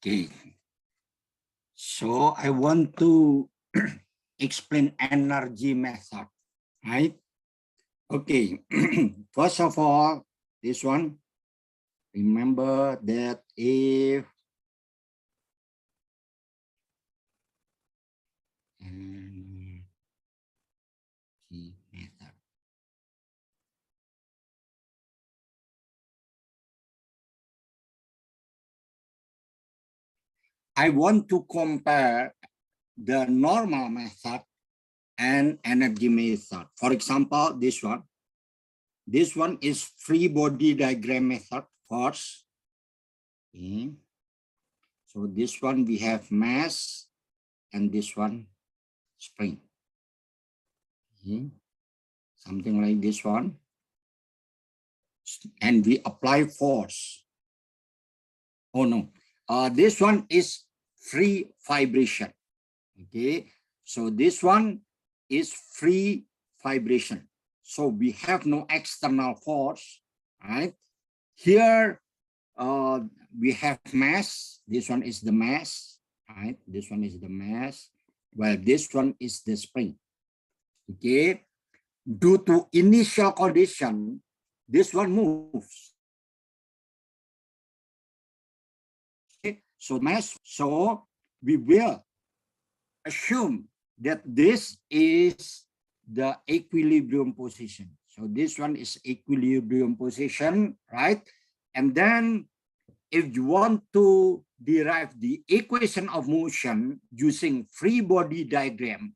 Okay. So I want to explain energy method, right? Okay. First of all, this one, remember that if energy method. I want to compare the normal method and energy method. For example, this one. This one is free body diagram method first. Okay. So this one we have mass and this one spring. Okay. Something like this one. And we apply force. Oh no, this one is free vibration. Okay, so this one is free vibration. So we have no external force, right? Here we have mass. This one is the mass, right? This one is the mass, while this one is the spring. Okay, due to initial condition, this one moves. Okay, so mass. So we will assume that this is the equilibrium position. So this one is equilibrium position, right? And then if you want to derive the equation of motion using free body diagram,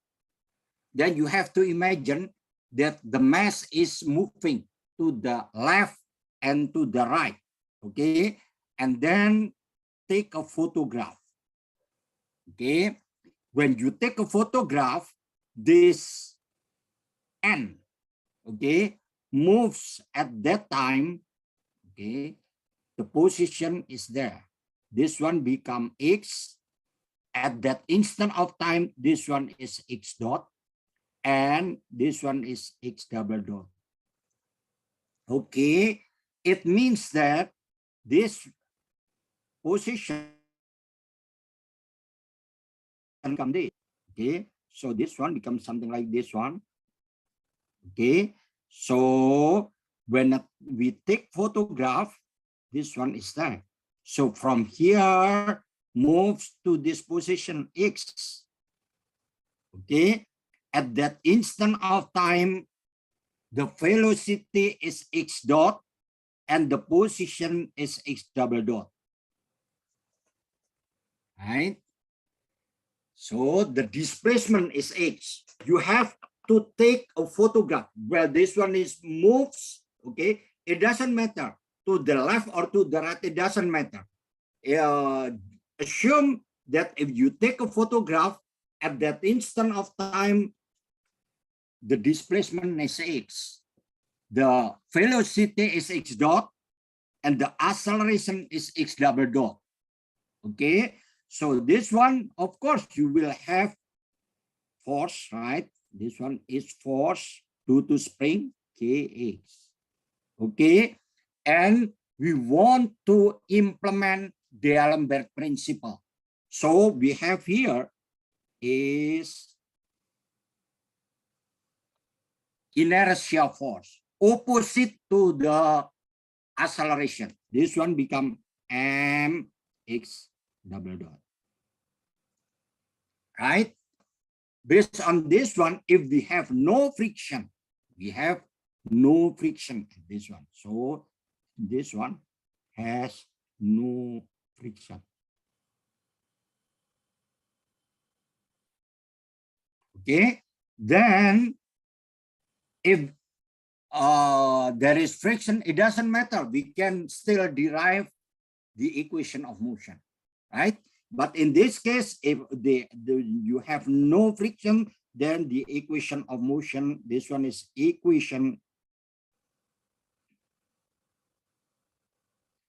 then you have to imagine that the mass is moving to the left and to the right, okay? And then take a photograph, okay? When you take a photograph, this N, okay, moves at that time, okay, the position is there. This one become X. At that instant of time, this one is X dot, and this one is X double dot. Okay, it means that this position become this. Okay, so this one becomes something like this one. Okay, so when we take photograph, this one is there. So from here moves to this position X. Okay, at that instant of time, the velocity is X dot and the position is X double dot. Right? So the displacement is X. You have to take a photograph where this one is moves, okay? It doesn't matter to the left or to the right, it doesn't matter. Assume that if you take a photograph at that instant of time, the displacement is X. The velocity is X dot and the acceleration is X double dot. Okay, so this one, of course, you will have force, right? This one is force due to spring, Kx. Okay, and we want to implement D'Alembert principle. So we have here is inertia force, opposite to the acceleration. This one become mx double dot. Right? Based on this one, if we have no friction, we have no friction in this one. So this one has no friction. Okay, then if there is friction, it doesn't matter. We can still derive the equation of motion, right? But in this case, if you have no friction, then the equation of motion, this one is equation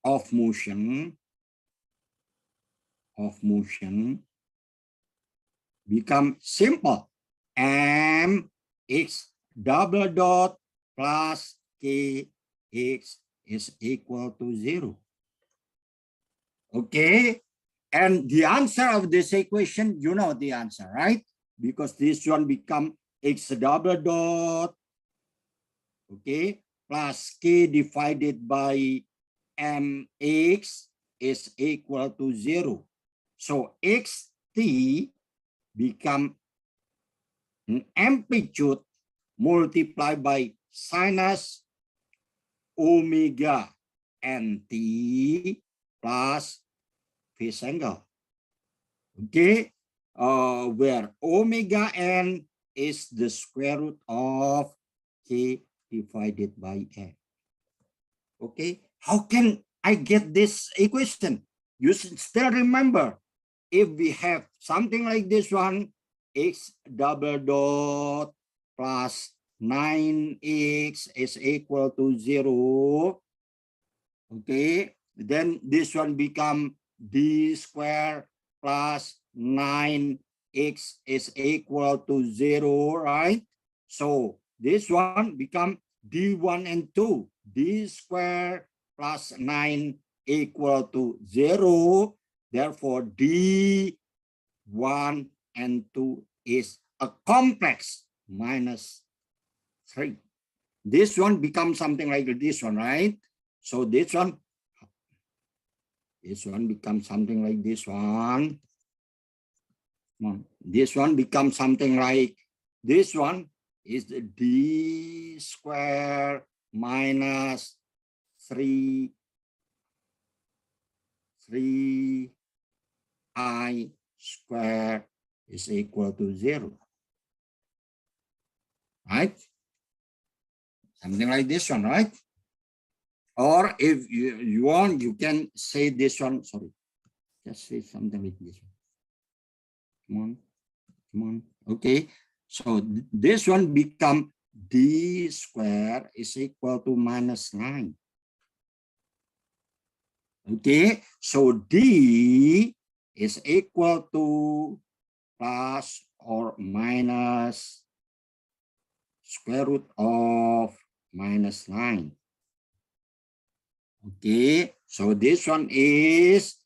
of motion become simple. Mx double dot plus Kx. x is equal to 0. Okay, and the answer of this equation, you know the answer, right? Because this one become x double dot, okay, plus k divided by mx is equal to 0. So xt become an amplitude multiplied by sinus omega nt plus phase angle. Okay, where omega n is the square root of k divided by n. Okay, how can I get this equation? You should still remember, if we have something like this one, x double dot plus 9x is equal to 0. Okay, then this one become d square plus 9x is equal to 0, right? So this one become d1 and 2, d square plus 9 equal to 0. Therefore, d1 and 2 is a complex minus 3. This one becomes something like this one, right? So this one becomes something like this one. This one becomes something like this one is the d square minus 3i square is equal to 0. Right? Something like this one, right? Or if you want, you can say this one. Sorry, just say something like this one. Come on. Okay. So this one become d square is equal to minus 9. Okay. So d is equal to plus or minus square root of minus 9. Okay, so this one is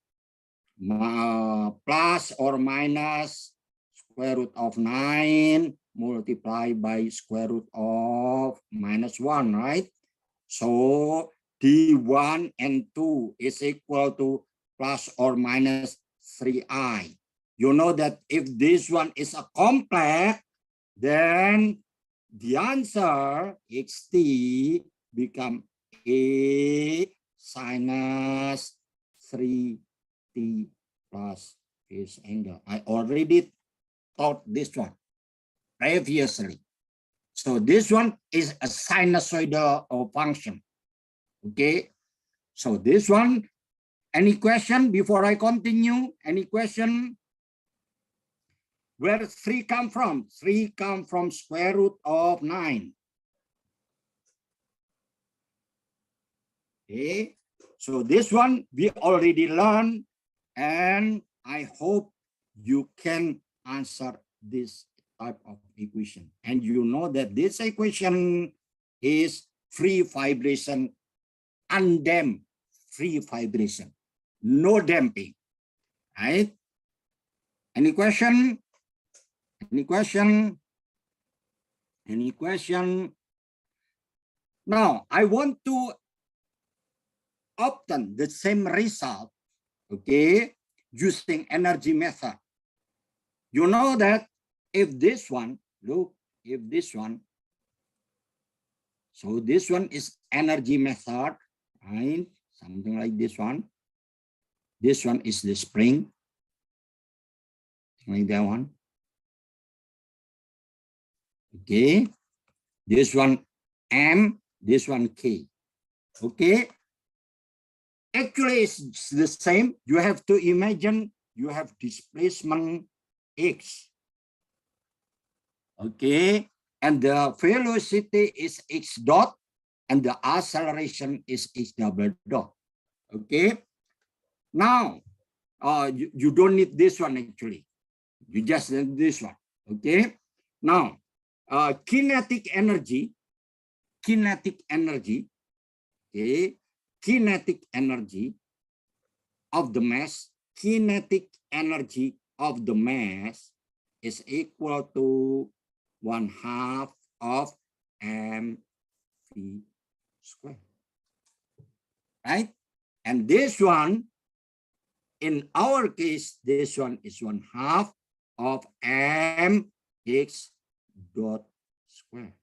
plus or minus square root of 9 multiplied by square root of minus 1, right? So d1 and 2 is equal to plus or minus 3i. You know that if this one is a complex, then the answer xt become a sinus 3t plus phase angle. I already taught this one previously. So this one is a sinusoidal function. Okay. So this one, any question before I continue? Any question? Where 3 come from? 3 come from square root of 9. Okay, so this one we already learned, and I hope you can answer this type of equation. And you know that this equation is free vibration, undamped free vibration, no damping, right? Any question? Any question? Any question? Now, I want to obtain the same result, okay, using energy method. You know that if this one, look, if this one, so this one is energy method, right? Something like this one. This one is the spring, like that one. Okay, this one M, this one K. Okay, actually it's the same. You have to imagine you have displacement X. Okay, and the velocity is X dot, and the acceleration is X double dot. Okay, now you don't need this one actually. You just need this one. Okay, now kinetic energy Okay, kinetic energy of the mass, kinetic energy of the mass is equal to 1/2 of mv squared, right? And this one, in our case, this one is 1/2 of mx dot square,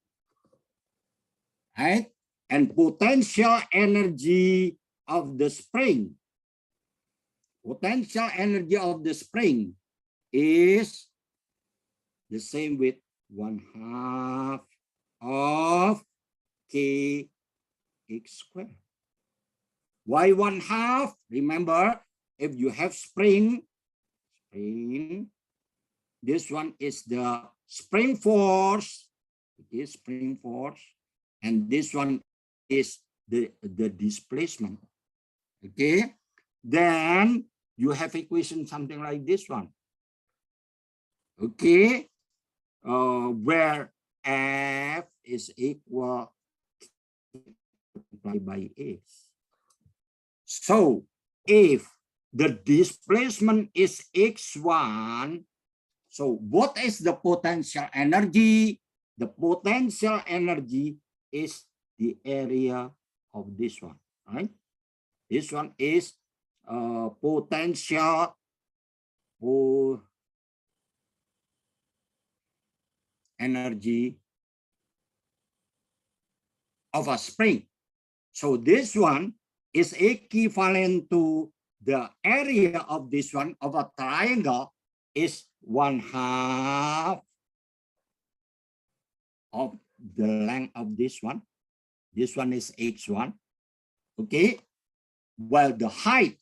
right? And potential energy of the spring, potential energy of the spring is the same with 1/2 of kx squared. Why 1/2? Remember, if you have spring, this one is the spring force, it is spring force, and this one is the displacement. Okay, then you have equation something like this one. Okay, where F is equal by x. So if the displacement is x1, so what is the potential energy? The potential energy is the area of this one, right? This one is potential energy of a spring. So this one is equivalent to the area of this one of a triangle is 1/2 of the length of this one. This one is h1. Okay, while the height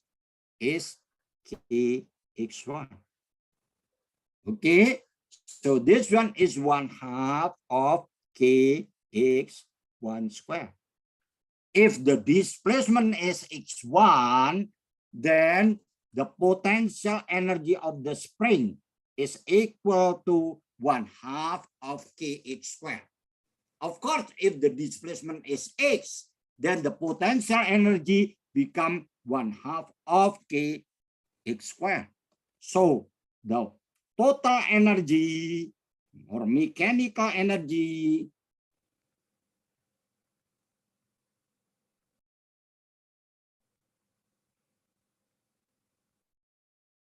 is kx1. Okay, so this one is 1/2 of kx1 square. If the displacement is x1, then the potential energy of the spring is equal to 1/2 of kx squared. Of course, if the displacement is x, then the potential energy become 1/2 of kx squared. So the total energy or mechanical energy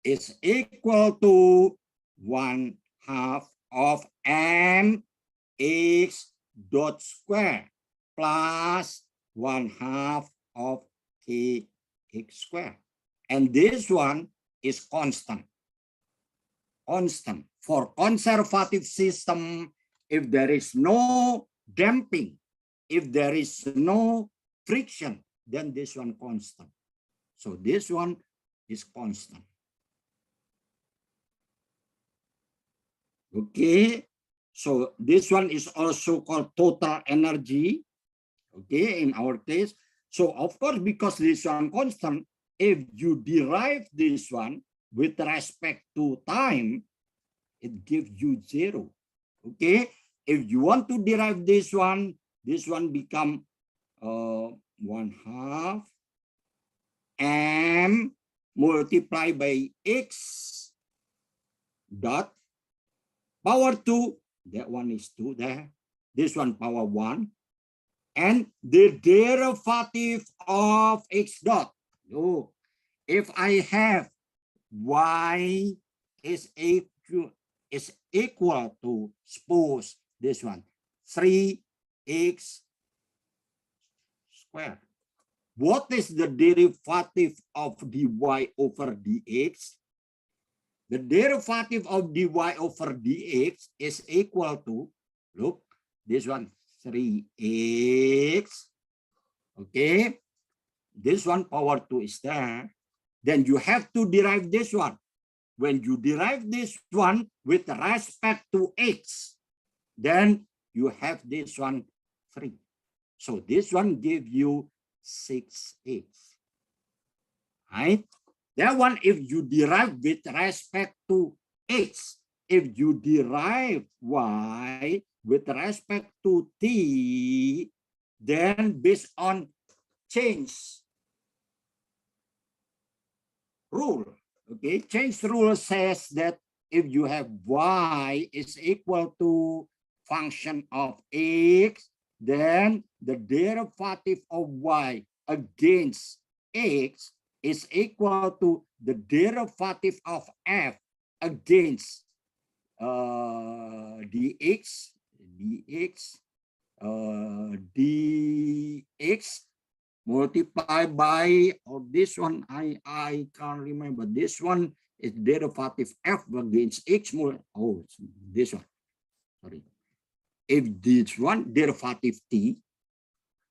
is equal to 1/2 of mx dot square plus 1/2 of kx square. And this one is constant. Constant. For conservative system, if there is no damping, if there is no friction, then this one constant. So this one is constant. Okay, so this one is also called total energy. Okay, in our case. So of course, because this one constant, if you derive this one with respect to time, it gives you 0. Okay, if you want to derive this one become 1/2 m multiplied by x dot power 2, that one is 2 there. This one power 1. And the derivative of x dot. Oh, if I have y is equal to, suppose this one, 3x squared. What is the derivative of dy over dx? The derivative of dy over dx is equal to, look, this one, 3x. Okay, this one power 2 is there. Then you have to derive this one. When you derive this one with respect to x, then you have this one 3. So this one gives you 6x. Right? That one, if you derive with respect to x, if you derive y with respect to t, then based on change rule. Okay, change rule says that if you have y is equal to function of x, then the derivative of y against x is equal to the derivative of f against dx multiplied by, or this one I can't remember, this one is derivative f against x more, oh this one, sorry, if this one derivative t,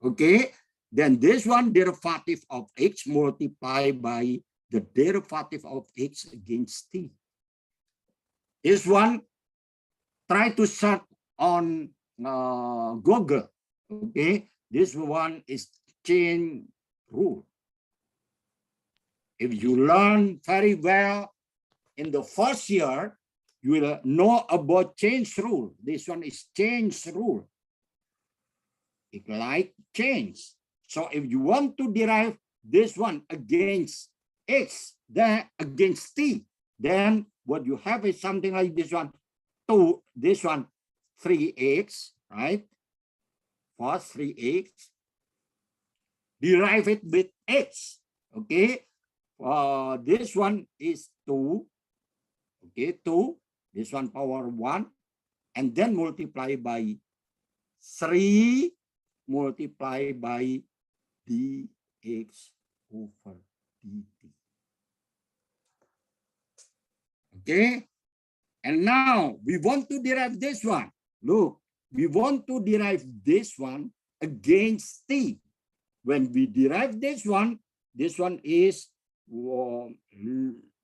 okay, then this one derivative of x multiplied by the derivative of x against t. This one, try to search on Google. Okay, this one is chain rule. If you learn very well in the first year, you will know about change rule. This one is change rule. It like change. So if you want to derive this one against x, then against t, then what you have is something like this one, this one 3x, right? First 3x, derive it with x, okay? This one is 2, okay, 2, this one power 1, and then multiply by 3 multiplied by dx over dt. Okay, and now we want to derive this one. Look, we want to derive this one against t. When we derive this one is,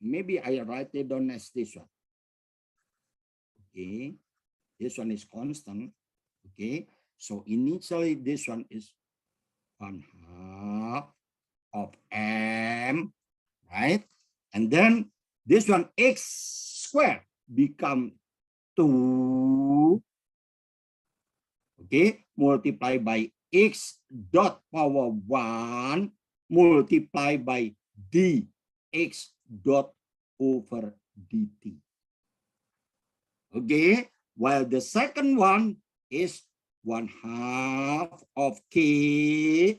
maybe I write it down as this one. Okay, this one is constant. Okay, so initially this one is 1/2 of m, right? And then this one x squared become 2, okay, multiplied by x dot power 1 multiplied by dx dot over dt. Okay, while the second one is 1/2 of k,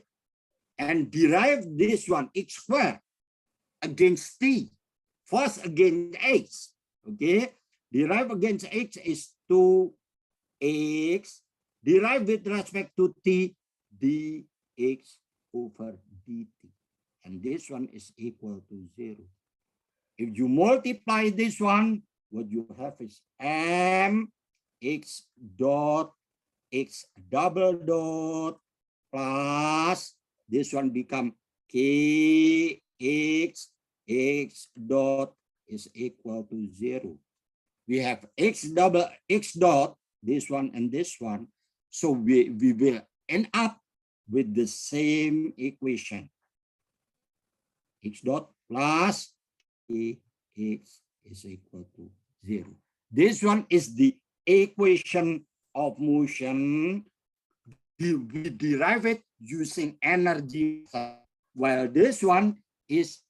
and derive this one x squared against t. First against x, okay, derive against x is 2x, derive with respect to t, dx over dt, and this one is equal to 0. If you multiply this one, what you have is m x dot x double dot plus this one become k x dot is equal to 0. We have x dot, this one and this one, so we will end up with the same equation. X dot plus kx is equal to 0. This one is the equation of motion. We derive it using energy, while this one is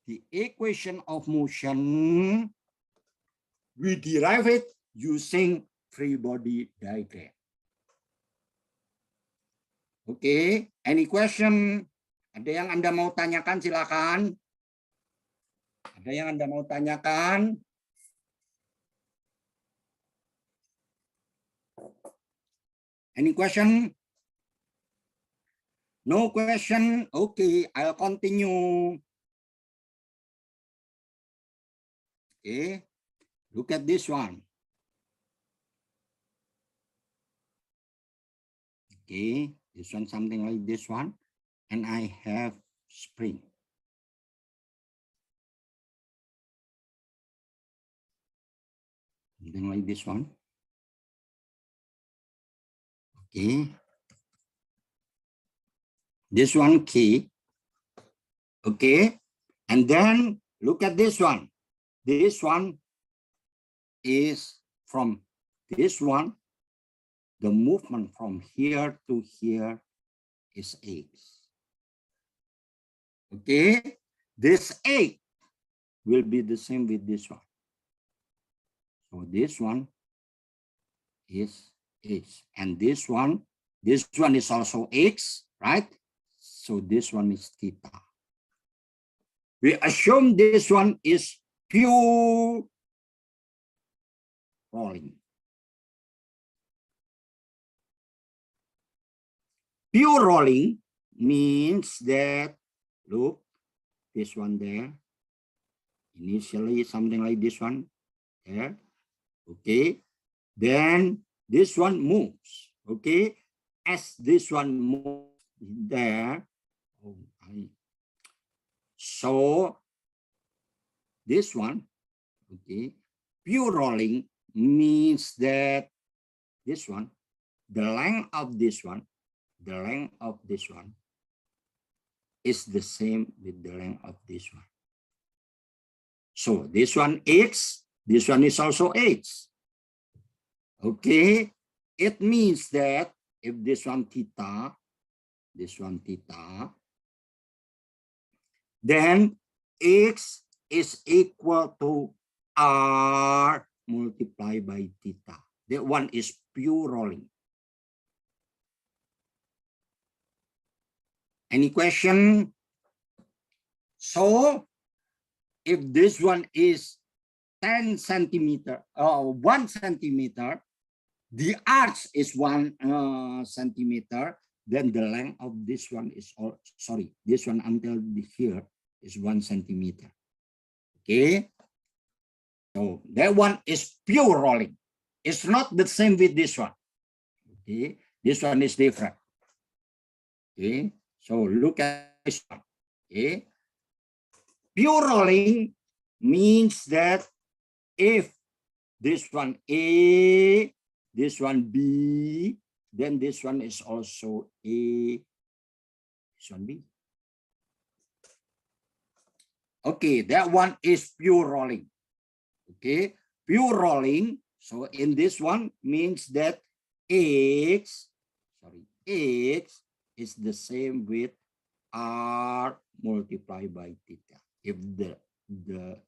the equation of motion. We derive it using free body diagram. Okay, any question? Ada yang Anda mau tanyakan, silakan. Ada yang Anda mau tanyakan? Any question? No question? Okay, I'll continue. Okay, look at this one. Okay, this one something like this one, and I have spring. Something like this one. Okay. This one key. Okay. And then look at this one. This one is from this one. The movement from here to here is x. Okay, this 8 will be the same with this one. So this one is X, and this one is also X, right? So this one is theta. We assume this one is pure rolling. Pure rolling means that, look, this one there, initially something like this one there, okay? Then this one moves, okay? As this one moves there, so this one, okay, pure rolling means that this one, the length of this one, is the same with the length of this one. So this one X, this one is also X. Okay, it means that if this one theta, then X is equal to R multiplied by theta. That one is pure rolling. Any question? So if this one is 10 centimeter or 1 centimeter, the arch is 1 centimeter, then the length of this one is, this one until here is 1 centimeter. Okay, so that one is pure rolling. It's not the same with this one. Okay, this one is different. Okay, so look at this one. Okay, pure rolling means that if this one A, this one B, then this one is also A, this one B. Okay, that one is pure rolling. Okay, pure rolling. So in this one means that X is the same with R multiplied by theta. If the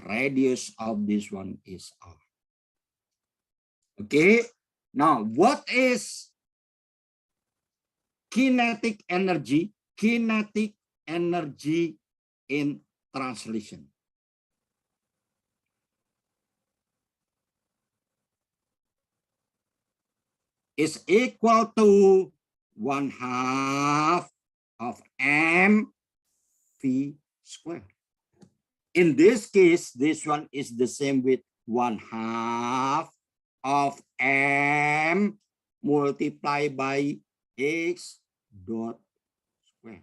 radius of this one is R. Okay, now what is kinetic energy? Kinetic energy in translation. Is equal to 1/2 of mv squared. In this case, this one is the same with 1/2 of m multiplied by x dot squared.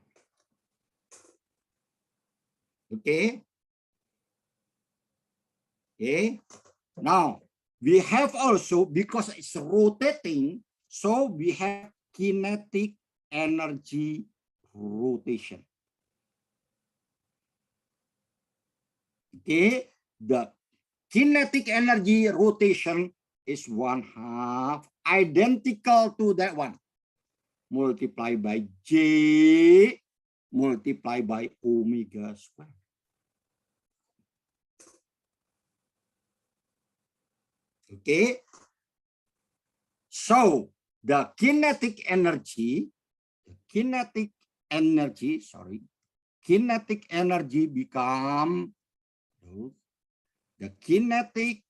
Okay. Okay. Now we have also, because it's rotating, so we have kinetic energy rotation. Okay, the kinetic energy rotation is 1/2 identical to that one multiplied by J multiplied by omega squared. Okay, so the kinetic energy become, the kinetic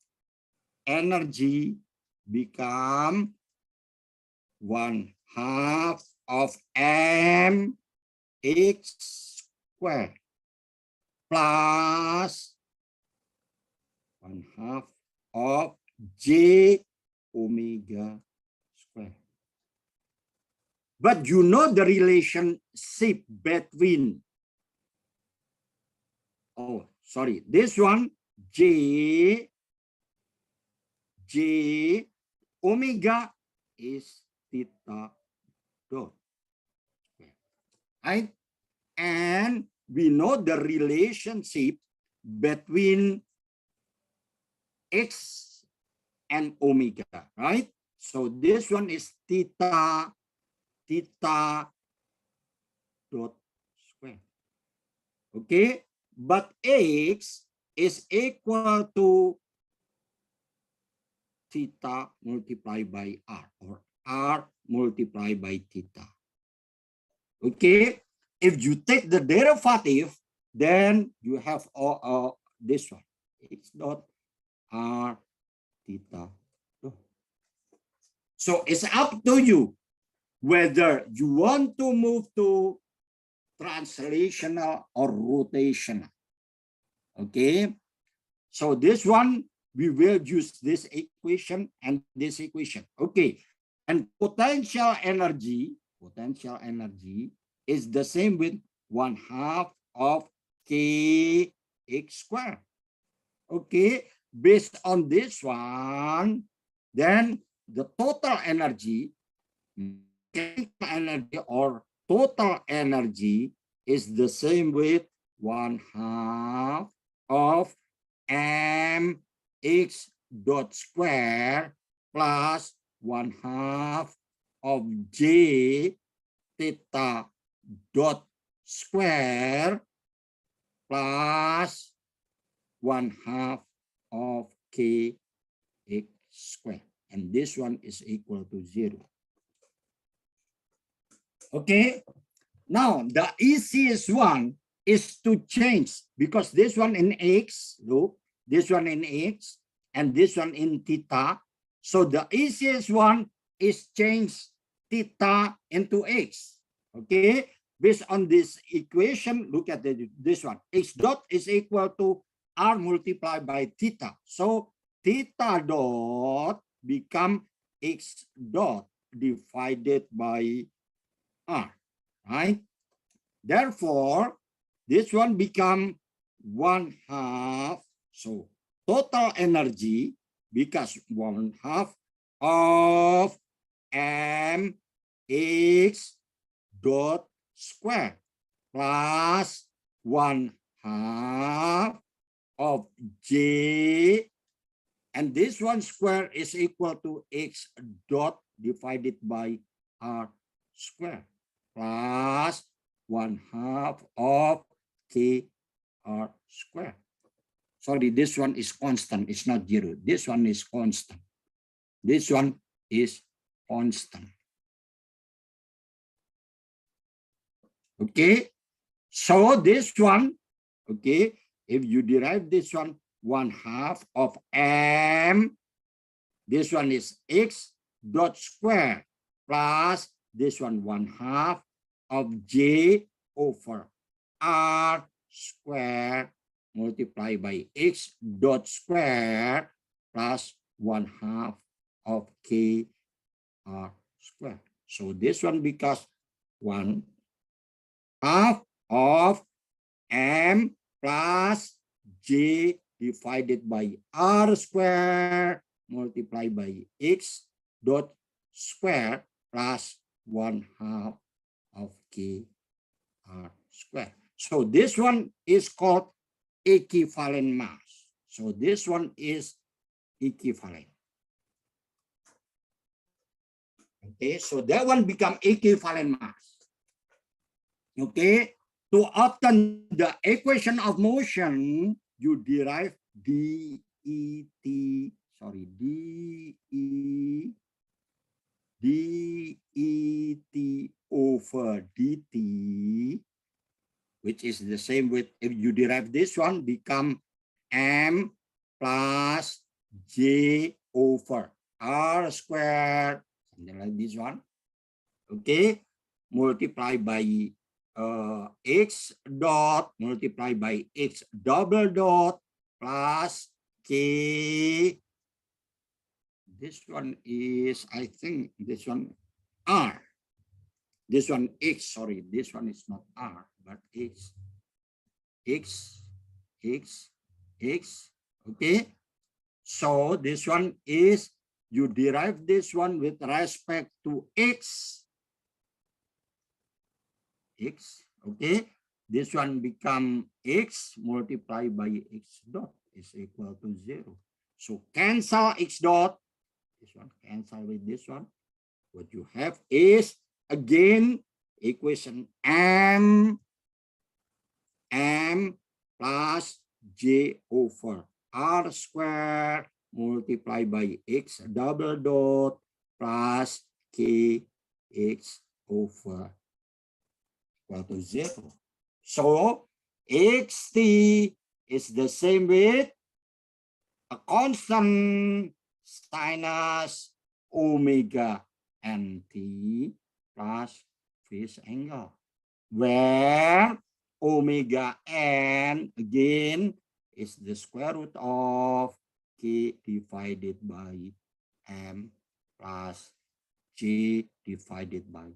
energy become 1/2 of m x squared plus 1/2 of j omega squared. But you know the relationship between, this one, j omega is theta dot, right? And we know the relationship between x and omega, right? So this one is theta dot square. Okay, but x is equal to theta multiplied by r, or r multiplied by theta. Okay, if you take the derivative, then you have this one, x dot r theta. So it's up to you whether you want to move to translational or rotational. Okay, so this one, we will use this equation and this equation. Okay, and potential energy is the same with 1/2 of kx squared. Okay, based on this one, then the total energy, or total energy, is the same with 1/2 of mx dot square plus 1/2 of j theta dot square plus 1/2 of kx squared, and this one is equal to 0. Okay, now the easiest one is to change, because this one in x, look, this one in x, and this one in theta. So the easiest one is change theta into x. Okay, based on this equation, look at this one. X dot is equal to r multiplied by theta. So theta dot become x dot divided by r, right? Therefore, this one become 1/2. So total energy, because 1/2 of mx dot square plus 1/2 of j, and this one square is equal to x dot divided by r square plus 1/2 of k r square. Sorry, this one is constant. It's not 0. This one is constant. This one is constant. Okay. So this one, okay, if you derive this one, 1/2 of m, this one is x dot square plus this one 1/2 of j over r square multiplied by x dot square plus 1/2 of k r square. So this one becomes 1/2 of m plus j divided by r square multiplied by x dot square plus 1/2 of k r square. So this one is called equivalent mass. So this one is equivalent. Okay, so that one become equivalent mass. Okay, to obtain the equation of motion, you derive det, sorry, det over dt, which is the same with, if you derive this one, become m plus j over r squared, something like this one. Okay, multiplied by x dot multiplied by x double dot plus k. This one is, I think, this one r. This one x, sorry, this one is not r, but x, x, x, x. Okay, so this one is, you derive this one with respect to x. X, okay, this one become x multiplied by x dot is equal to 0. So cancel x dot, this one cancel with this one. What you have is again equation m m plus j over r square multiplied by x double dot plus k x over equal to 0. So xt is the same with a constant sinus omega nt plus phase angle, where omega n again is the square root of k divided by m plus j divided by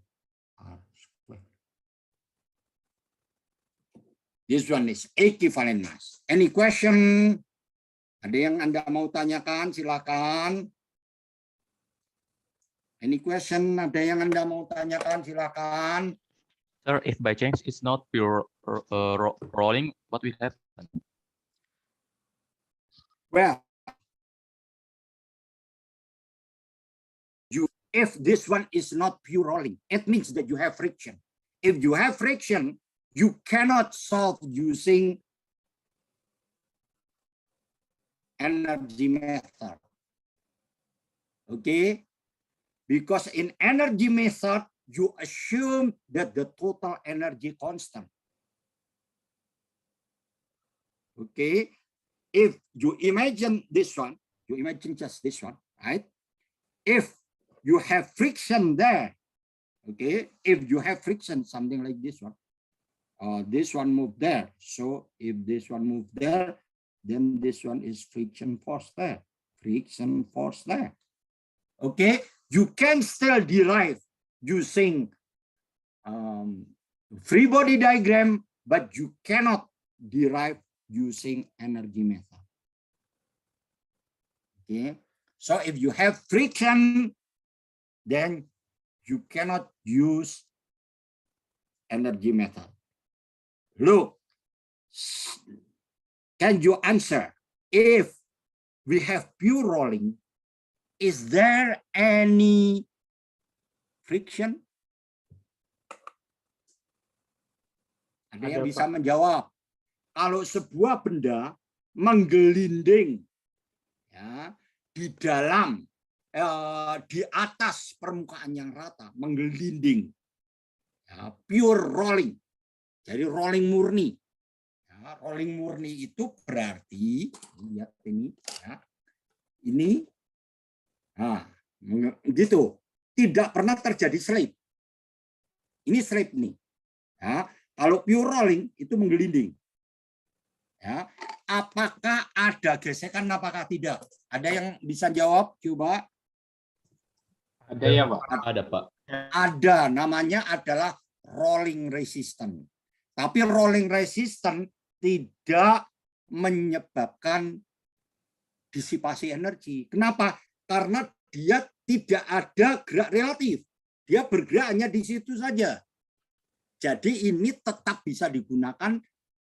r square. This one is equivalent mass. Any question? Ada yang Anda mau tanyakan? Silakan. Any question? Ada yang Anda mau tanyakan? Silakan. Sir, if by chance it's not pure rolling, what will happen? Well, if this one is not pure rolling, it means that you have friction. If you have friction, you cannot solve using energy method. Okay? Because in energy method, you assume that the total energy constant. Okay? If you imagine this one, you imagine just this one, right? If you have friction there, okay? If you have friction, something like this one move there. So if this one move there, then this one is friction force there. Friction force there. Okay? You can still derive using free body diagram, but you cannot derive using energy method. Okay? So if you have friction, then you cannot use energy method. Look, can you answer? If we have pure rolling, is there any friction? Ada yang bisa menjawab? Kalau sebuah benda menggelinding ya, di dalam di atas permukaan yang rata, menggelinding, ya, pure rolling, jadi rolling murni. Ya, rolling murni itu berarti lihat ini, ya, ini, nah, gitu, tidak pernah terjadi slip. Ini slip nih. Ya, kalau pure rolling itu menggelinding. Ya, apakah ada gesekan? Apakah tidak? Ada yang bisa jawab? Coba. Ada ya, Pak? Ada, Pak. Ada, namanya adalah rolling resistance. Tapi rolling resistance tidak menyebabkan disipasi energi. Kenapa? Karena dia tidak ada gerak relatif. Dia bergerak hanya di situ saja. Jadi ini tetap bisa digunakan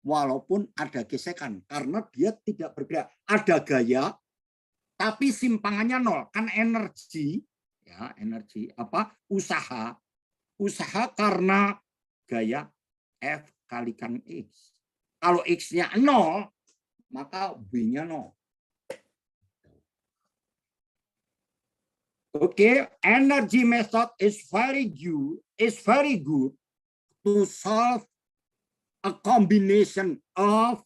walaupun ada gesekan. Karena dia tidak bergerak. Ada gaya, tapi simpangannya nol. Kan energi, ya, energi apa? Usaha karena gaya F kalikan X. Kalau X-nya 0, maka B-nya 0. Okay, energy method is very good to solve a combination of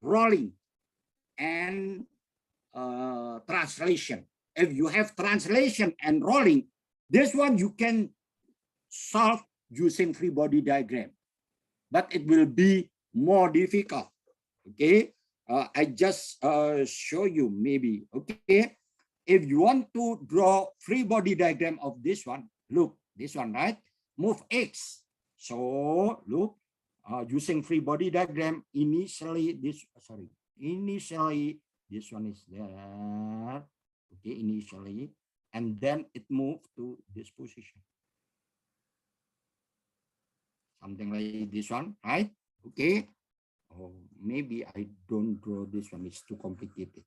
rolling and translation. If you have translation and rolling, this one you can solve using free body diagram, but it will be more difficult. Okay, I just show you maybe. Okay, if you want to draw free body diagram of this one, look, this one, right? Move X. So look, using free body diagram, initially this one is there. Okay, initially, and then it moved to this position. Something like this one, right? Okay. Oh, maybe I don't draw this one. It's too complicated.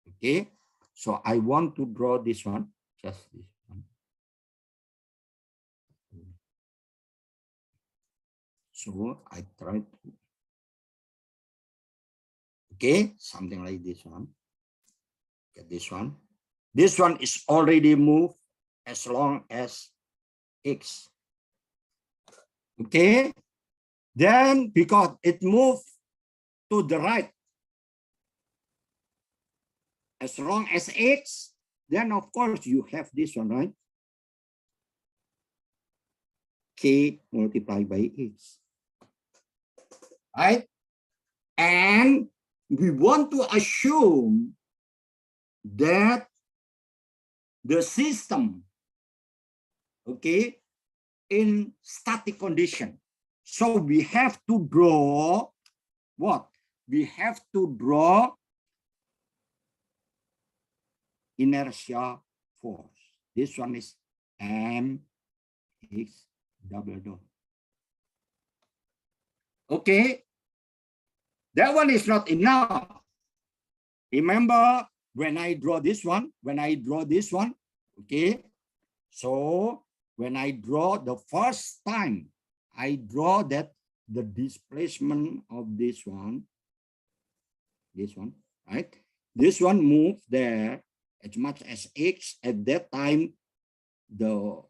Okay. So I want to draw this one. Just this one. So I try to, okay, something like this one. Get this one. This one is already moved as long as X. Okay. Then because it moved to the right, as long as X, then of course you have this one, right? K multiplied by X. Right? And we want to assume that the system, okay, in static condition. So we have to draw what? We have to draw inertia force. This one is mx double dot. Okay, that one is not enough. Remember when I draw this one, okay, so when I draw the first time, I draw that the displacement of this one, right? This one moves there as much as X. At that time, the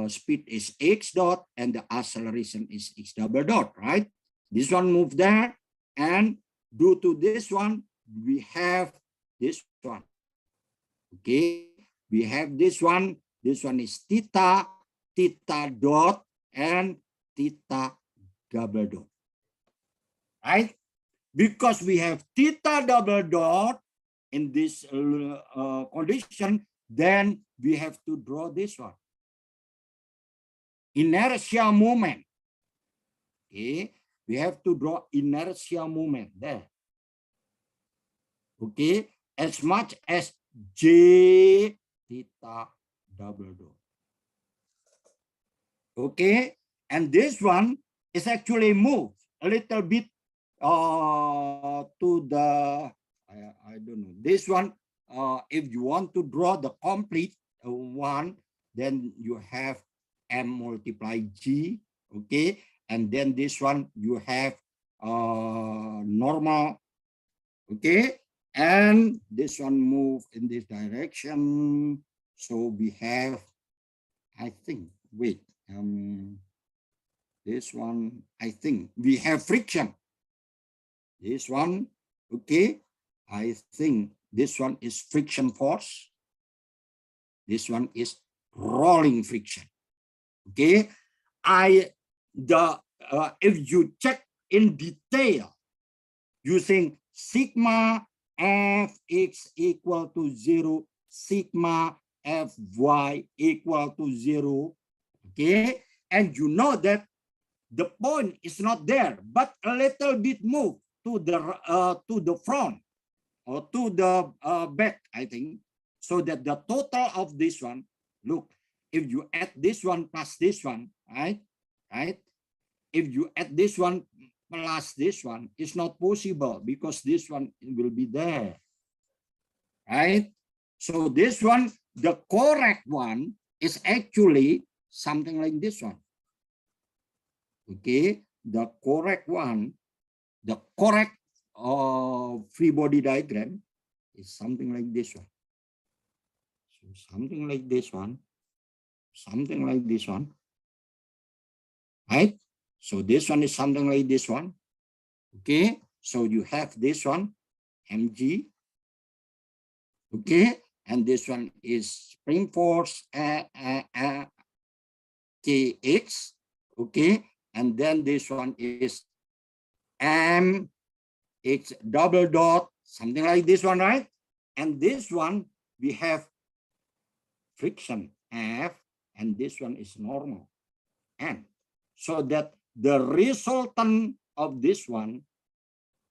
speed is X dot and the acceleration is X double dot, right? This one moves there, and due to this one, we have this one. Okay, we have this one. This one is theta, theta dot, and theta double dot. Right? Because we have theta double dot in this condition, then we have to draw this one. Inertia moment. Okay, we have to draw inertia moment there. Okay, as much as J theta double dot. Okay, and this one is actually moved a little bit to the, I don't know, this one, if you want to draw the complete one, then you have M multiply G, okay, and then this one you have normal, okay, and this one move in this direction, so we have, I think, wait, this one, I think we have friction. This one, okay, I think this one is friction force. This one is rolling friction. Okay, if you check in detail using sigma fx equal to 0, sigma fy equal to 0, okay, and you know that the point is not there, but a little bit moved to the front or to the back, I think, so that the total of this one, look, if you add this one plus this one, right? If you add this one plus this one, it's not possible because this one will be there, right? So this one, the correct one is actually something like this one. Okay, the correct one, the correct free body diagram is something like this one. So something like this one, something like this one, right? So this one is something like this one. Okay, so you have this one, mg. Okay, and this one is spring force kx. Okay, and then this one is m x double dot, something like this one, right? And this one we have friction F, and this one is normal N. So that the resultant of this one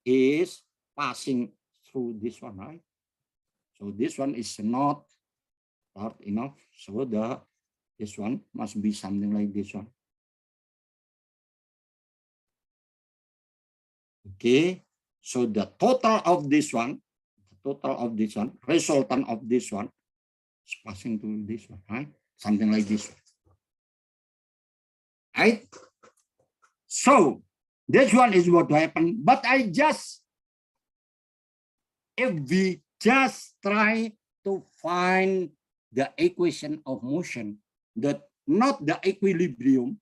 is passing through this one, right? So this one is not hard enough. So this one must be something like this one. Okay. So the total of this one, resultant of this one is passing to this one, right? Something like this one. Right? So So this one is what happened. But if we just try to find the equation of motion, not the equilibrium,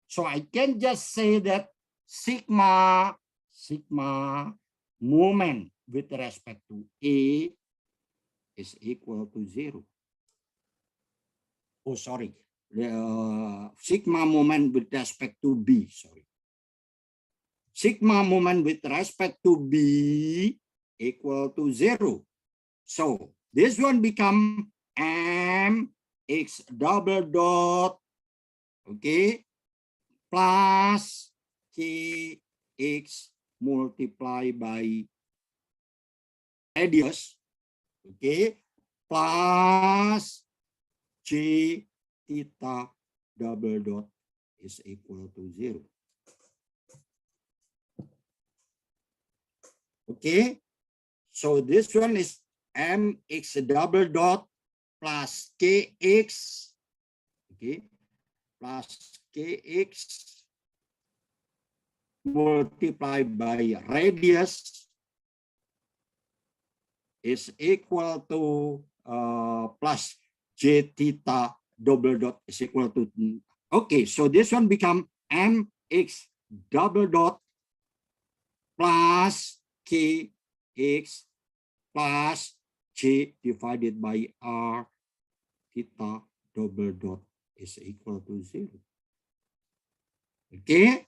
so I can just say that sigma moment with respect to A is equal to 0. Oh, sorry. Sigma moment with respect to B, sorry. Sigma moment with respect to B equal to 0. So this one become mx double dot, okay, plus kx multiplied by radius, okay, plus j theta double dot is equal to 0. Okay, so this one is mx double dot plus kx, okay, plus kx multiplied by radius is equal to plus j theta double dot is equal to, okay, so this one become mx double dot plus kx plus j divided by r theta double dot is equal to 0. Okay,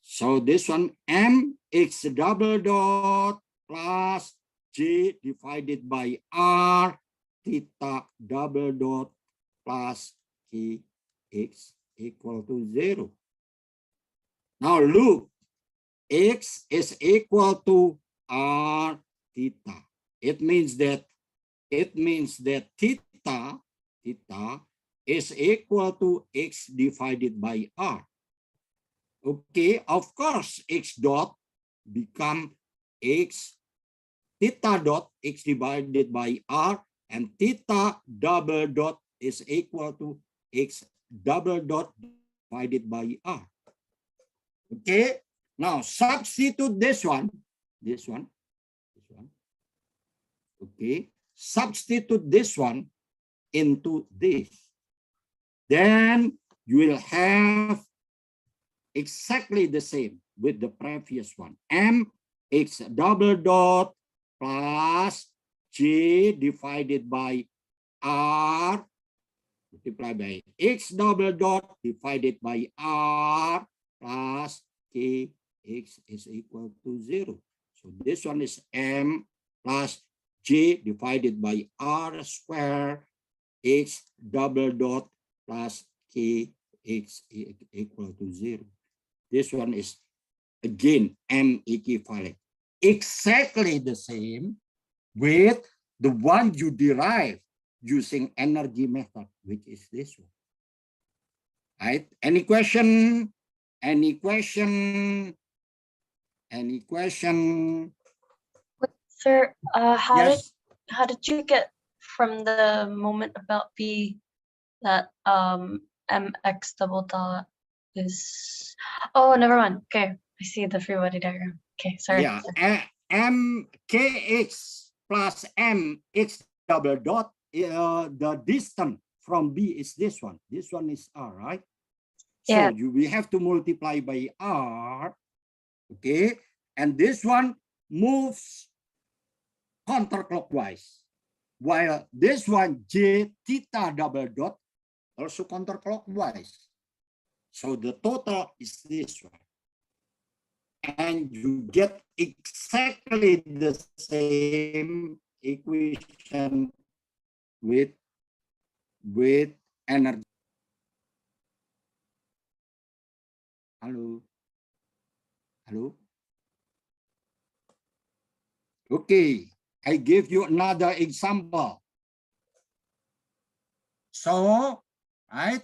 so this one mx double dot plus j divided by r theta double dot plus kx equal to 0. Now look, x is equal to r theta. It means that theta is equal to x divided by r. Okay, of course, x dot become x, theta dot x divided by r, and theta double dot is equal to x double dot divided by r. Okay, now substitute this one. Okay, substitute this one into this. Then you will have exactly the same with the previous one. Mx double dot plus j divided by r multiplied by x double dot divided by r plus kx is equal to 0. So this one is m plus j divided by r square x double dot plus kx equal to 0. This one is again m equivalent. Exactly the same with the one you derive using energy method, which is this one. Right? Any question? Any question? Any question? Sir, how Yes. did you get from the moment about B that mx double dot is, oh, never mind. Okay, I see the free body diagram. Okay, sorry. Yeah, mkx plus mx double dot, the distance from B is this one. This one is r, right? So Yeah. we have to multiply by r, okay? And this one moves counterclockwise, while this one j theta double dot also counterclockwise. So the total is this one. And you get exactly the same equation with energy. Hello. Okay, I give you another example. So, right,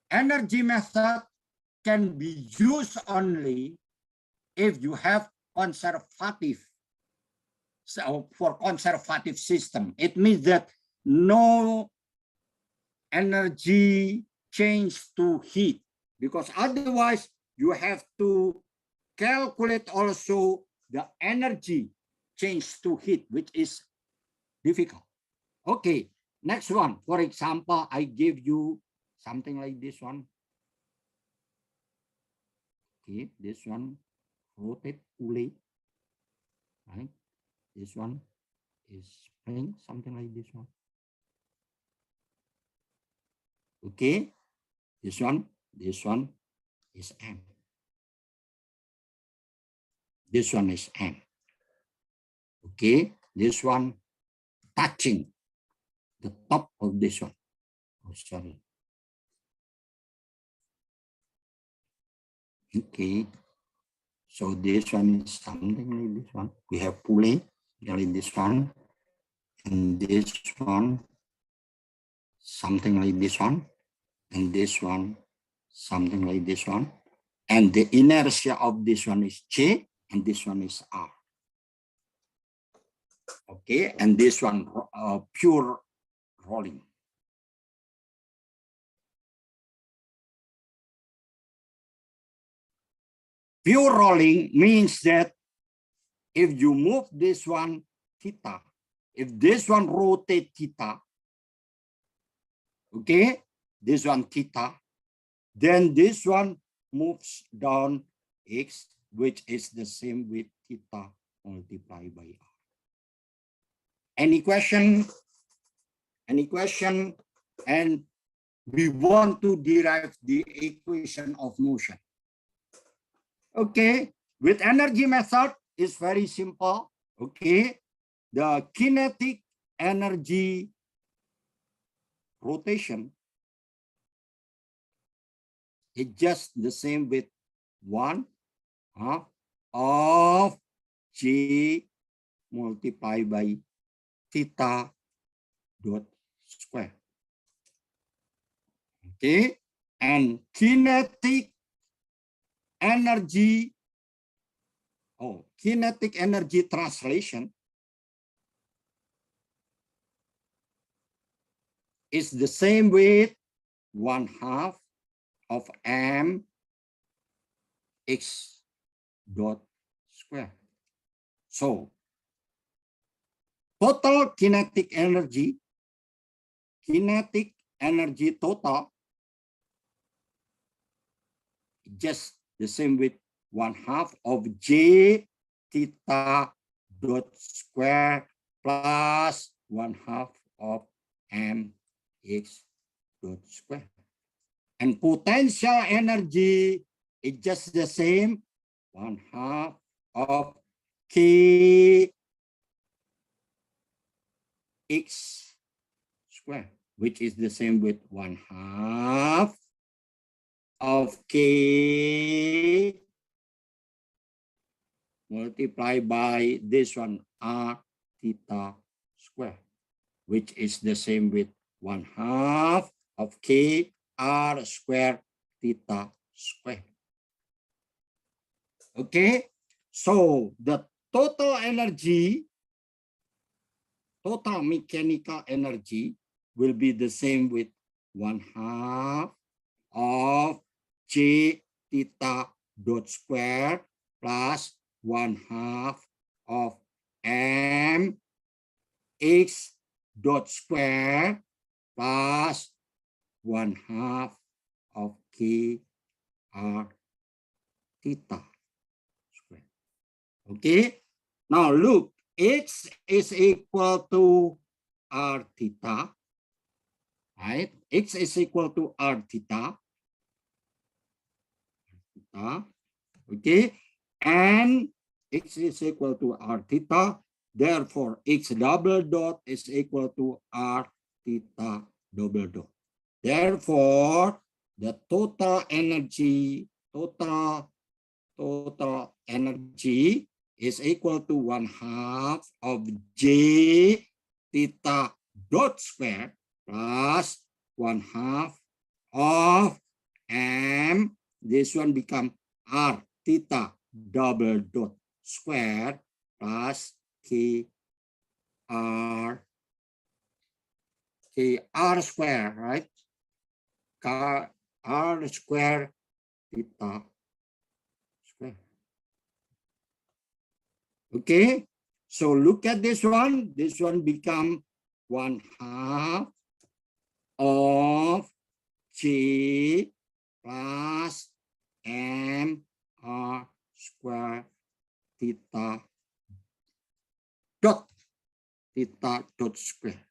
energy method can be used only if you have conservative. So for conservative system, it means that no energy change to heat, because otherwise you have to calculate also the energy change to heat, which is difficult. Okay, next one. For example, I give you something like this one. Okay, this one rotate pulley, right? This one is spring, something like this one. Okay, this one is M. This one is M. Okay, this one touching the top of this one. Oh, sorry. Okay, so this one is something like this one. We have pulley, like this one, and this one, something like this one, and this one, something like this one. And the inertia of this one is J, and this one is R. Okay, and this one pure rolling. Pure rolling means that if you move this one theta, if this one rotate theta, okay, this one theta, then this one moves down x, which is the same with theta multiplied by r. Any question? Any question? And we want to derive the equation of motion. Okay, with energy method, it's very simple. Okay, the kinetic energy rotation is just the same with 1 half of J multiplied by theta dot square. Okay, and kinetic energy, kinetic energy translation is the same with 1/2 of m x dot square. So total kinetic energy total just the same with 1/2 of J theta dot square plus 1/2 of m x dot square. And potential energy is just the same 1/2 of k x square, which is the same with 1/2 of k multiplied by this one r theta square, which is the same with 1/2 of k r square theta square. Okay, so the total energy, total mechanical energy will be the same with 1/2 of J theta dot square plus 1/2 of m x dot square plus 1/2 of k r theta square. Okay, now look, x is equal to r theta, right? X is equal to r theta. Okay, and x is equal to r theta. Therefore, x double dot is equal to r theta double dot. Therefore, the total energy is equal to 1/2 of J theta dot square plus 1/2 of m. This one become r theta double dot square plus k r square, right? R square theta Okay, so look at this one. This one become 1/2 of J plus M R square theta dot square.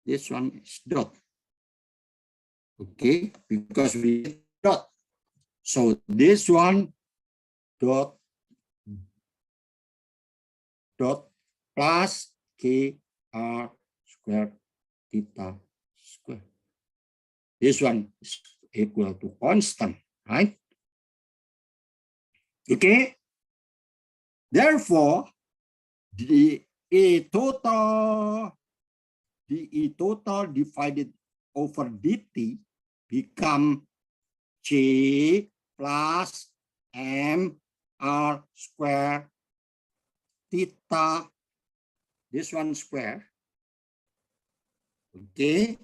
This one is dot. Okay, because we dot. So this one dot plus K R square theta square. This one is equal to constant, right? Okay. Therefore, the E total divided over dt become J plus M R square theta, this one square, okay,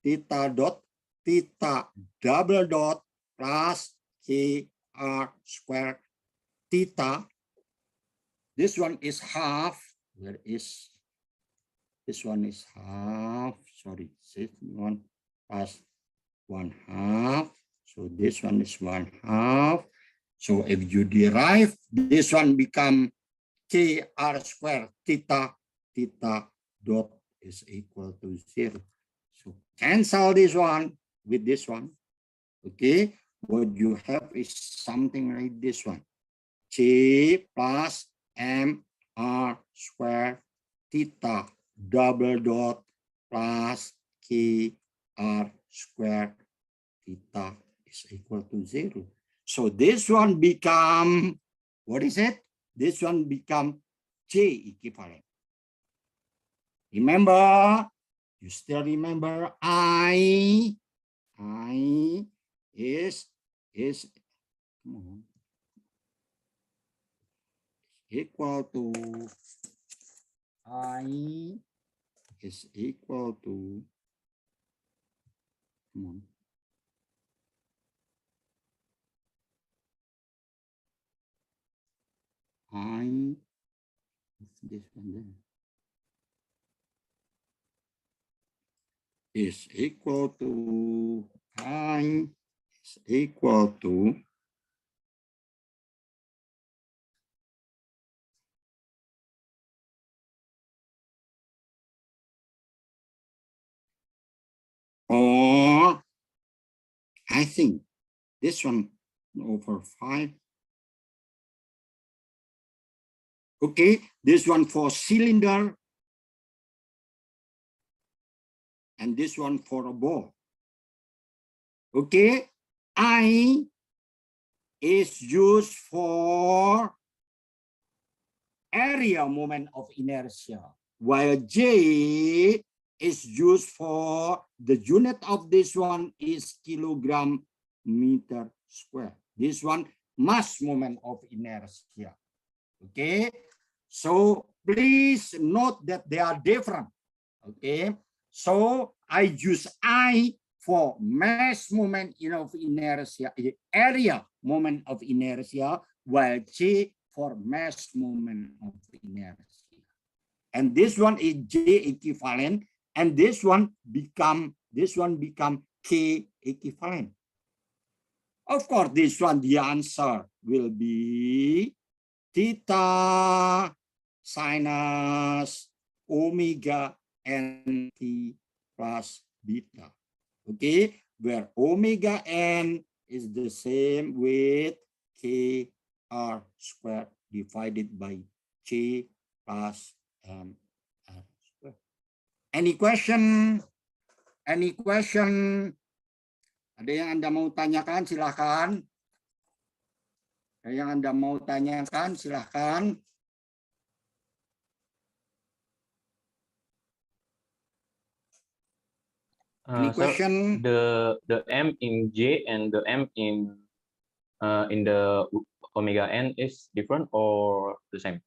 theta dot theta double dot plus K R square theta. This one is half. Where is this one is half? Sorry, this one plus 1/2. So this one is 1/2. So if you derive, this one become K R square theta dot is equal to 0. So cancel this one with this one. Okay, what you have is something like this one. J plus M R square theta double dot plus K R square theta is equal to 0. So this one become, what is it? This one become J equivalent. Remember, you still remember I is come on, equal to I is equal to, come on, I, this one there, is equal to I is equal to or I think this one over 5. Okay, this one for cylinder and this one for a ball. Okay, I is used for area moment of inertia, while J is used for the unit of this one is kilogram meter square. This one mass moment of inertia. Okay, so please note that they are different. Okay, so I use I for mass moment of inertia, area moment of inertia, while J for mass moment of inertia. And this one is J equivalent, and this one become K equivalent. Of course, this one, the answer will be theta sinus omega n t plus beta. Okay, where omega n is the same with K R squared divided by J plus M R squared. Any question? Any question? Ada yang Anda mau tanyakan? Silahkan. Ada yang Anda mau tanyakan? Silahkan. Any question? The M in J and the M in the omega n is different or the same?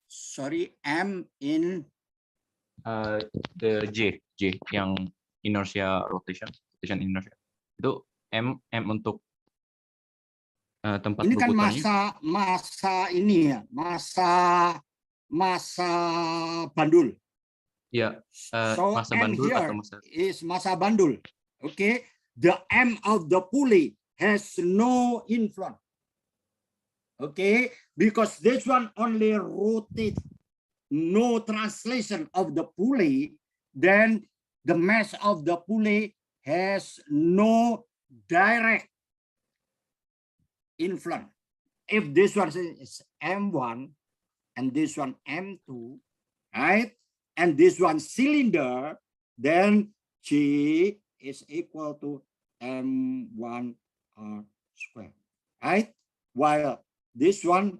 Sorry, M in The J yang inertia rotation inertia itu M untuk tempat ini kan berputarnya. masa ini ya, masa masa bandul. Ya, So masa M bandul here atau masa is masa bandul. Okay, the M of the pulley has no influence. Okay, because this one only rotates, no translation of the pulley, then the mass of the pulley has no direct influence. If this one is M1 and this one M2, right? And this one cylinder, then G is equal to M1 R squared, right? While this one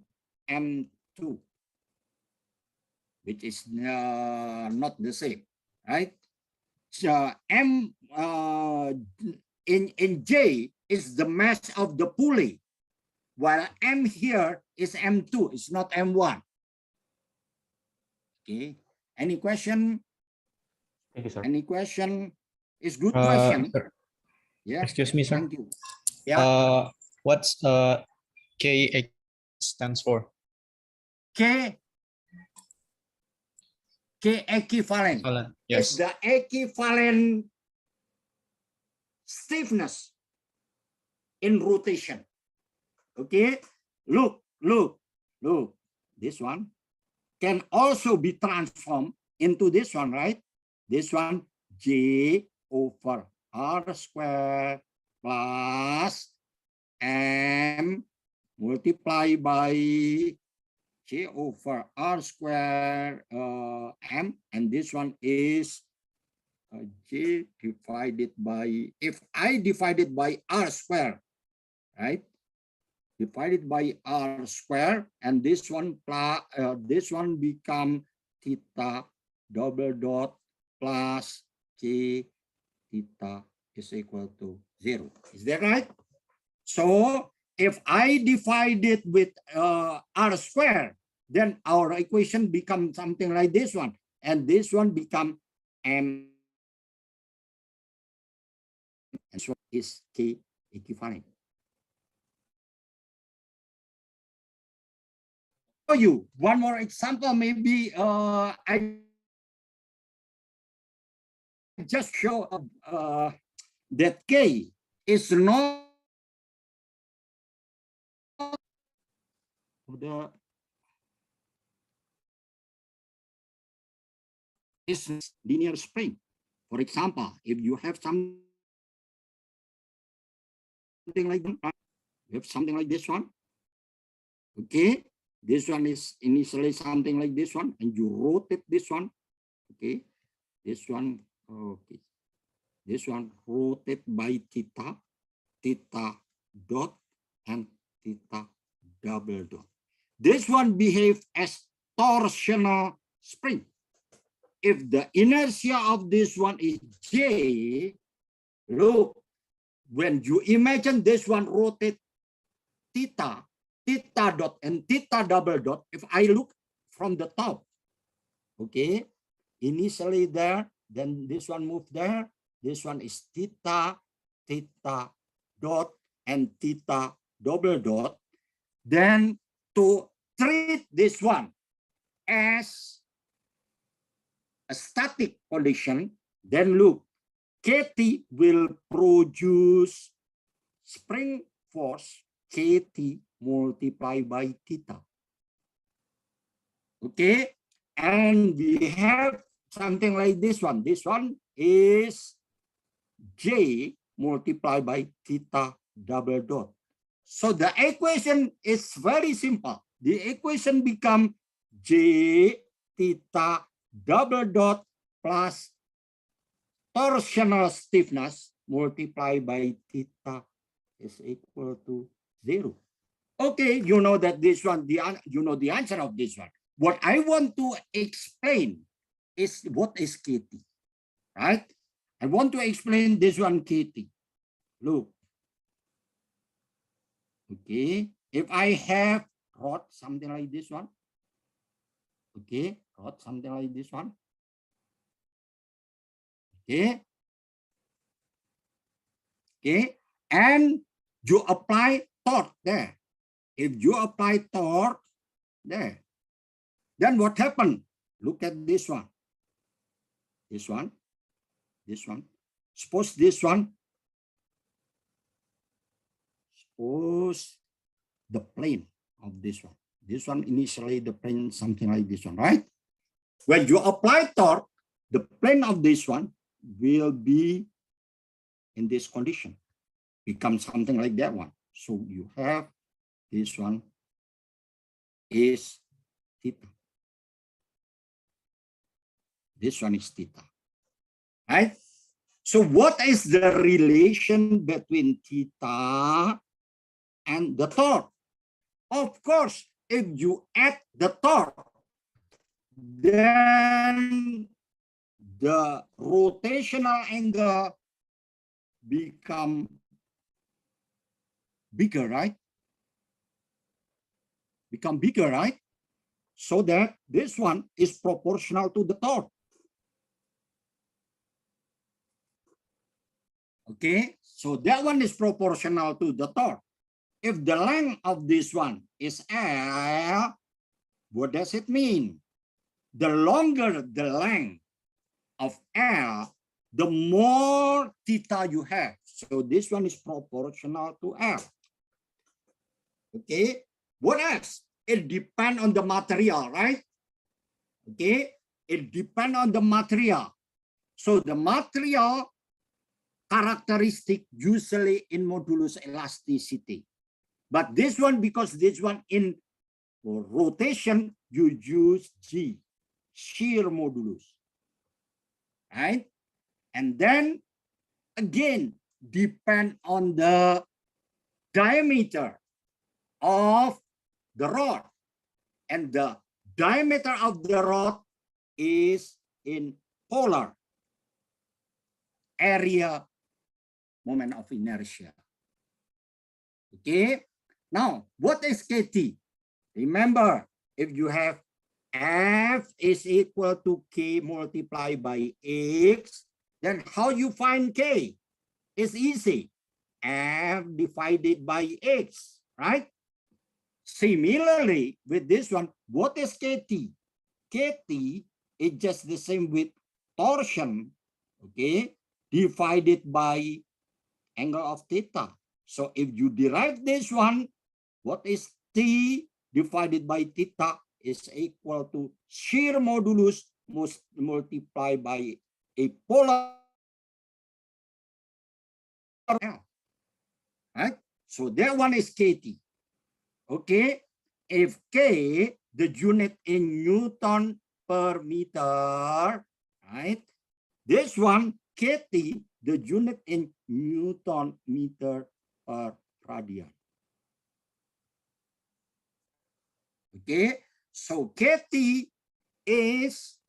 M2, which is not the same, right? So in J is the mass of the pulley, while M here is M2, it's not M1. Okay, any question? Thank you, sir. Any question? It's good question. Sir, Yeah, excuse me, sir. thank you. Yeah, What's KX stands for? K equivalent Alan. is Yes. the equivalent stiffness in rotation. Okay, look. This one can also be transformed into this one, right? This one J over R squared plus M multiplied by J over R squared M, and this one is J divided by, if I divided by R squared, right? Divided by R squared, and this one become theta double dot plus J theta is equal to 0. Is that right? So if I divide it with R squared, then our equation becomes something like this one, and this one become M, and so is K equivalent. For you, one more example, maybe I just show that K is not the is linear spring. For example, if you have something like that, you have something like this one. Okay, this one is initially something like this one, and you rotate this one. Okay, this one. Okay, this one rotate by theta dot and theta double dot. This one behave as torsional spring. If the inertia of this one is J, look, when you imagine this one rotate theta dot and theta double dot, if I look from the top, okay, initially there, then this one move there, this one is theta dot and theta double dot. Then to treat this one as a static condition, then look, KT will produce spring force KT multiplied by theta. Okay, and we have something like this one. This one is J multiplied by theta double dot. So the equation is very simple. The equation become J theta double dot plus torsional stiffness multiplied by theta is equal to 0. Okay, you know that this one, you know the answer of this one. What I want to explain is what is KT, right? I want to explain this one KT. Look. Okay, if I have rod something like this one, okay, rod something like this one, okay, okay, and you apply torque there. If you apply torque there, Then what happened? Look at this one. This one. This one. Suppose this one. Suppose the plane of this one. This one initially the plane something like this one, right? When you apply torque, the plane of this one will be in this condition, become something like that one. So you have this one is theta. This one is theta, right? So what is the relation between theta and the torque? Of course, if you add the torque, then the rotational angle become bigger, right? Become bigger, right? So that this one is proportional to the torque. Okay, so that one is proportional to the torque. If the length of this one is L, what does it mean? The longer the length of L, the more theta you have. So this one is proportional to L. Okay, what else? It depends on the material, right? Okay, it depends on the material. So the material characteristic usually in modulus elasticity. But this one, because this one in rotation, you use G, shear modulus, right? And then again, depend on the diameter of the rod. And the diameter of the rod is in polar area moment of inertia. Okay, now what is KT? Remember, if you have F is equal to K multiplied by X, then how you find K? It's easy. F divided by X, right? Similarly, with this one, what is KT? KT is just the same with torsion, okay, divided by angle of theta. So if you derive this one, what is T divided by theta is equal to shear modulus multiplied by a polar L, right? So that one is KT. Okay, if K, the unit in Newton per meter, right? This one, KT, the unit in Newton meter per radian. Okay, so KT is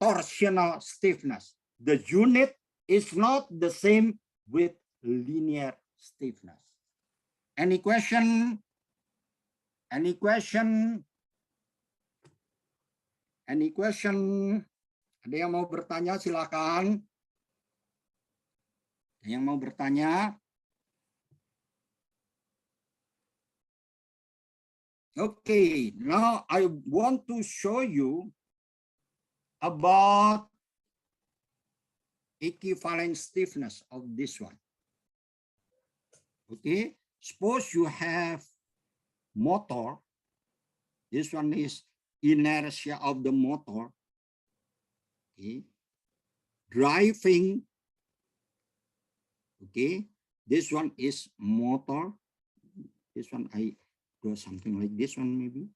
torsional stiffness. The unit is not the same with linear stiffness. Any question? Any question? Any question? Ada yang mau bertanya, silakan. Ada yang mau bertanya? Okay, now I want to show you about equivalent stiffness of this one. Okay, suppose you have motor. This one is inertia of the motor. Okay, driving. Okay, this one is motor. This one I do something like this one maybe.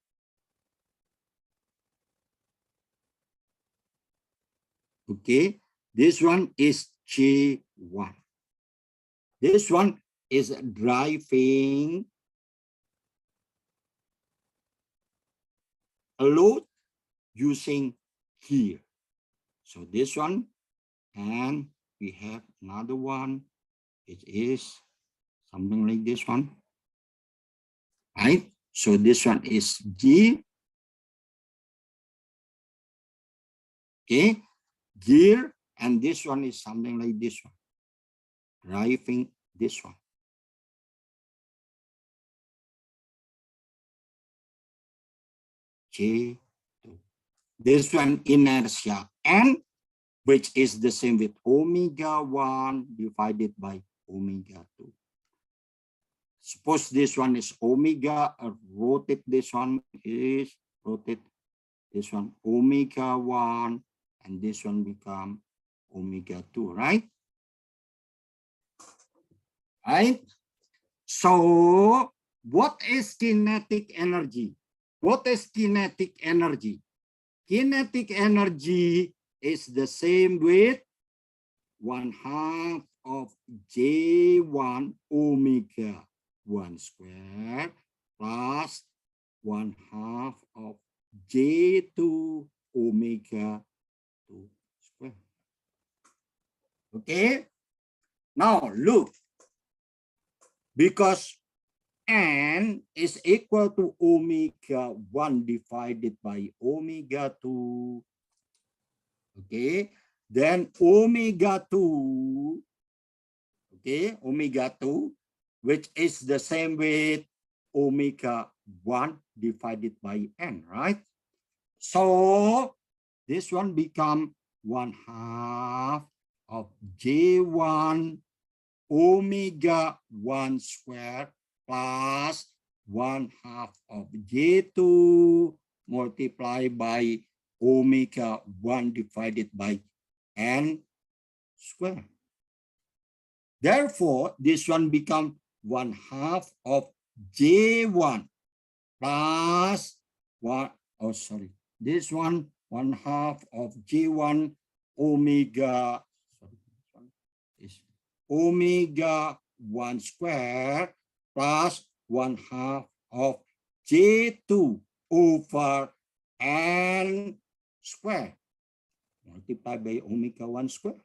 Okay, this one is J1. This one is driving a load using here. So this one, and we have another one. It is something like this one, right? So this one is G. Okay, gear, and this one is something like this one, driving this one. J2. This one inertia n, which is the same with omega 1 divided by omega 2. Suppose this one is omega, rotate this one is rotate this one omega 1, and this one become omega 2, right? Right? So what is kinetic energy? What is kinetic energy? Kinetic energy is the same with 1/2 of J1 omega 1 square plus 1/2 of J2 omega 2 square. Okay. Now look, because n is equal to omega 1 divided by omega 2. Okay, then omega 2, okay, omega 2, which is the same with omega 1 divided by n, right? So this one become 1/2 of J1 omega 1 square plus 1/2 of J2 multiplied by omega 1 divided by n square. Therefore, this one become 1/2 of J1 plus this one 1/2 of J1 omega, is omega 1 square plus 1/2 of J2 over n square multiplied by omega 1 square.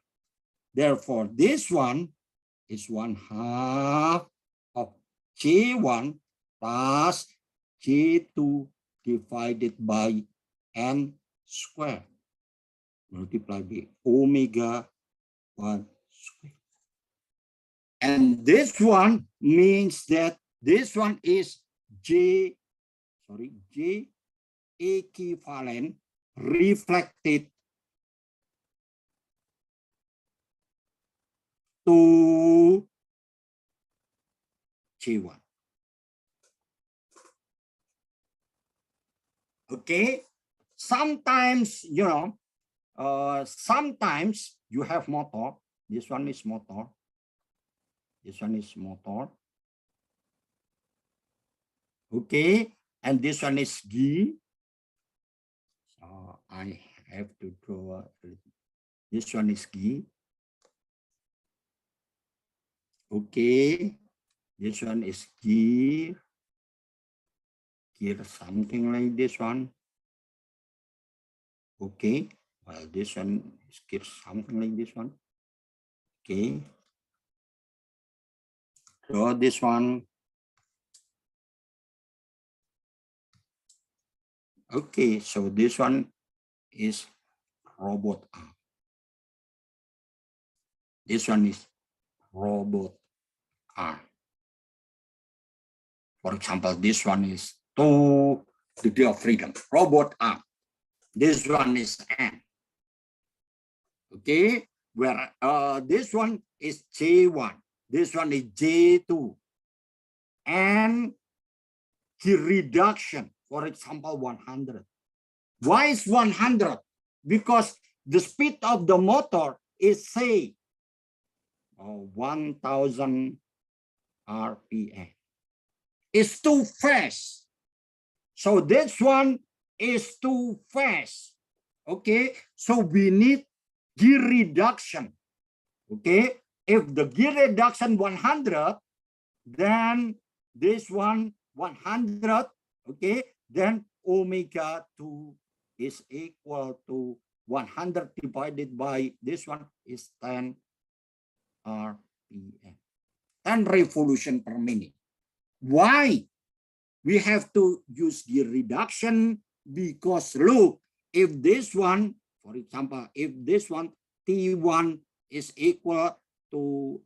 Therefore, this one is 1/2 of J1 plus J2 divided by n square multiplied by omega 1 square. And this one means that this one is J equivalent reflected to J1. Okay, sometimes, sometimes you have motor. This one is motor. This one is motor. Okay, and this one is gear. So I have to draw. This one is gear. Okay, this one is gear. Gear something like this one. Okay, well, this one is gear something like this one. Okay. Draw this one. Okay, so this one is robot arm. This one is robot arm. For example, this one is to the day of freedom, robot arm. This one is N. Okay, where this one is J1. This one is J2. And the reduction, for example, 100. Why is 100? Because the speed of the motor is, say, 1000 RPM. It's too fast. So this one is too fast. Okay, so we need gear reduction. Okay, if the gear reduction 100, then this one 100, okay, then omega 2 is equal to 100 divided by this one is 10 RPM, 10 revolution per minute. Why we have to use gear reduction? Because look, if this one, for example, if this one T1 is equal to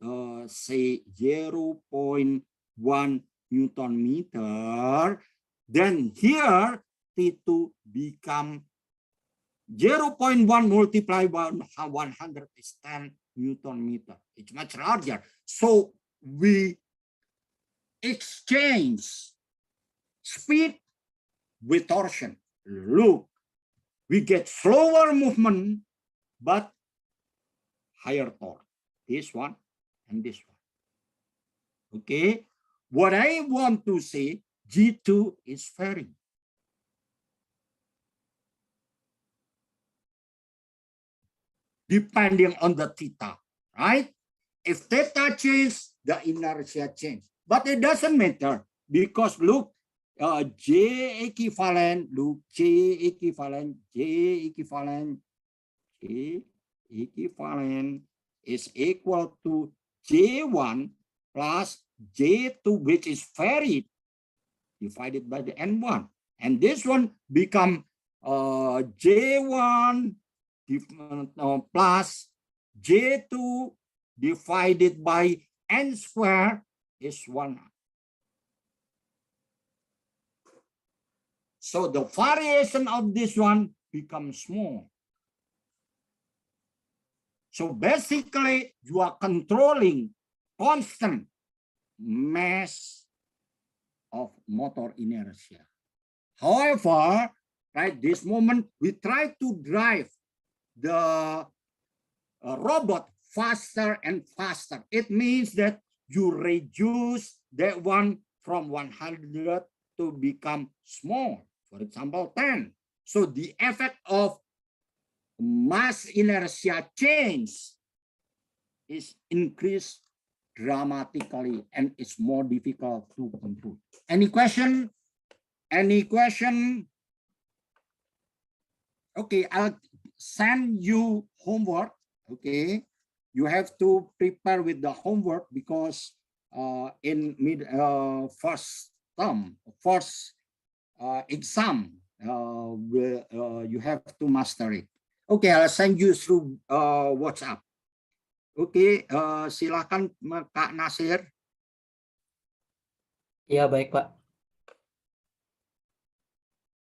say 0.1 Newton meter, then here T2 become 0.1 multiplied by 100 is 10 Newton meter. It's much larger. So we exchange speed with torsion. Look, we get slower movement, but higher torque. This one and this one. Okay. What I want to say, G2 is varying. Depending on the theta, right? If theta changes, the inertia changes. But it doesn't matter because look, J equivalent, look, J equivalent is equal to J1 plus J2, which is varied, divided by the N1. And this one become J1 plus J2 divided by N square is 1. So the variation of this one becomes small. So basically, you are controlling constant mass of motor inertia. However, right, this moment, we try to drive the robot faster and faster. It means that you reduce that one from 100 to become small. For example, 10. So the effect of mass inertia change is increased dramatically and it's more difficult to control. Any question? Any question? Okay, I'll send you homework. Okay, you have to prepare with the homework because in first term, first exam, you have to master it. Okay, I'll send you through WhatsApp. Oke, silakan Kak Nasir. Iya, baik, Pak.